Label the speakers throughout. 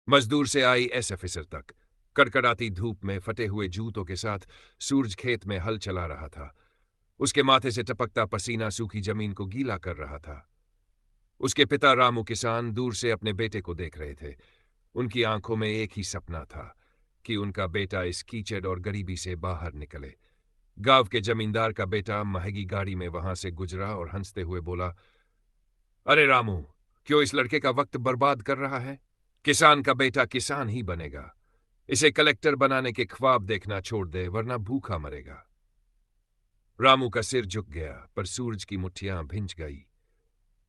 Speaker 1: मजदूर से IAS officer तक कड़कड़ाती धूप में फटे हुए जूतों के साथ सूरज खेत में हल चला रहा था। उसके माथे से टपकता पसीना सूखी जमीन को गीला कर रहा था। उसके पिता रामू किसान दूर से अपने बेटे को देख रहे थे। उनकी आंखों में एक ही सपना था कि उनका बेटा इस कीचड़ और गरीबी से बाहर निकले। गांव के जमींदार का बेटा महंगी गाड़ी में वहां से गुजरा और हंसते हुए बोला, अरे रामू, क्यों इस लड़के का वक्त बर्बाद कर रहा है? किसान का बेटा किसान ही बनेगा। इसे कलेक्टर बनाने के ख्वाब देखना छोड़ दे, वरना भूखा मरेगा। रामू का सिर झुक गया, पर सूरज की मुट्ठियां भिंच गई।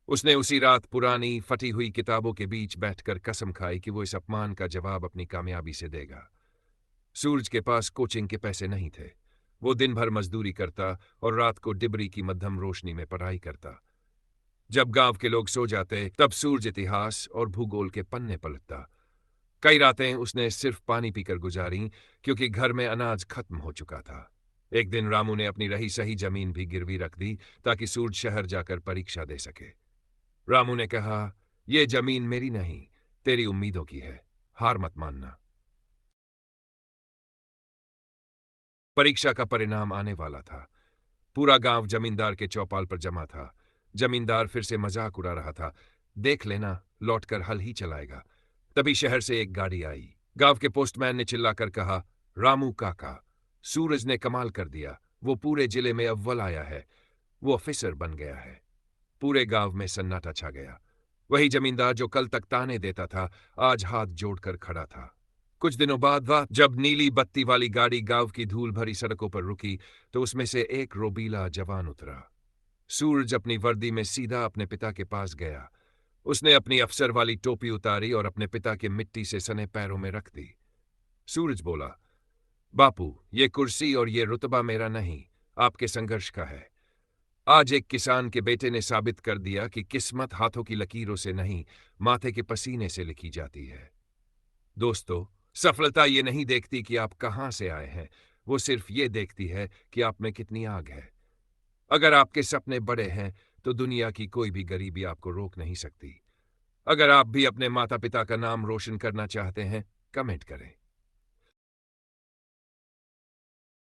Speaker 1: उसने उसी रात पुरानी फटी हुई किताबों के बीच बैठकर कसम खाई कि वो इस अपमान का जवाब अपनी कामयाबी से देगा। सूरज के पास कोचिंग के पैसे नहीं थे। वो दिन भर मजदूरी करता और रात को डिबरी की मध्यम रोशनी में पढ़ाई करता। जब गांव के लोग सो जाते, तब सूरज इतिहास और भूगोल के पन्ने पलटता। कई रातें उसने सिर्फ पानी पीकर गुजारी, क्योंकि घर में अनाज खत्म हो चुका था। एक दिन रामू ने अपनी रही सही जमीन भी गिरवी रख दी ताकि सूरज शहर जाकर परीक्षा दे सके। रामू ने कहा, यह जमीन मेरी नहीं, तेरी उम्मीदों की है। हार मत मानना। परीक्षा का परिणाम आने वाला था। पूरा गांव जमींदार के चौपाल पर जमा था। जमींदार फिर से मजाक उड़ा रहा था, देख लेना, लौटकर हल ही चलाएगा। तभी शहर से एक गाड़ी आई। गांव के पोस्टमैन ने चिल्लाकर कहा, रामू काका, सूरज ने कमाल कर दिया। वो पूरे जिले में अव्वल आया है। वो ऑफिसर बन गया है। पूरे गांव में सन्नाटा छा गया। वही जमींदार जो कल तक ताने देता था, आज हाथ जोड़कर खड़ा था। कुछ दिनों बाद वह जब नीली बत्ती वाली गाड़ी गांव की धूल भरी सड़कों पर रुकी, तो उसमें से एक रोबीला जवान उतरा। सूरज अपनी वर्दी में सीधा अपने पिता के पास गया। उसने अपनी अफसर वाली टोपी उतारी और अपने पिता के मिट्टी से सने पैरों में रख दी। सूरज बोला, बापू, ये कुर्सी और ये रुतबा मेरा नहीं, आपके संघर्ष का है। आज एक किसान के बेटे ने साबित कर दिया कि किस्मत हाथों की लकीरों से नहीं, माथे के पसीने से लिखी जाती है। दोस्तों, सफलता ये नहीं देखती कि आप कहां से आए हैं, वो सिर्फ ये देखती है कि आप में कितनी आग है। अगर आपके सपने बड़े हैं, तो दुनिया की कोई भी गरीबी आपको रोक नहीं सकती। अगर आप भी अपने माता पिता का नाम रोशन करना चाहते हैं, कमेंट करें।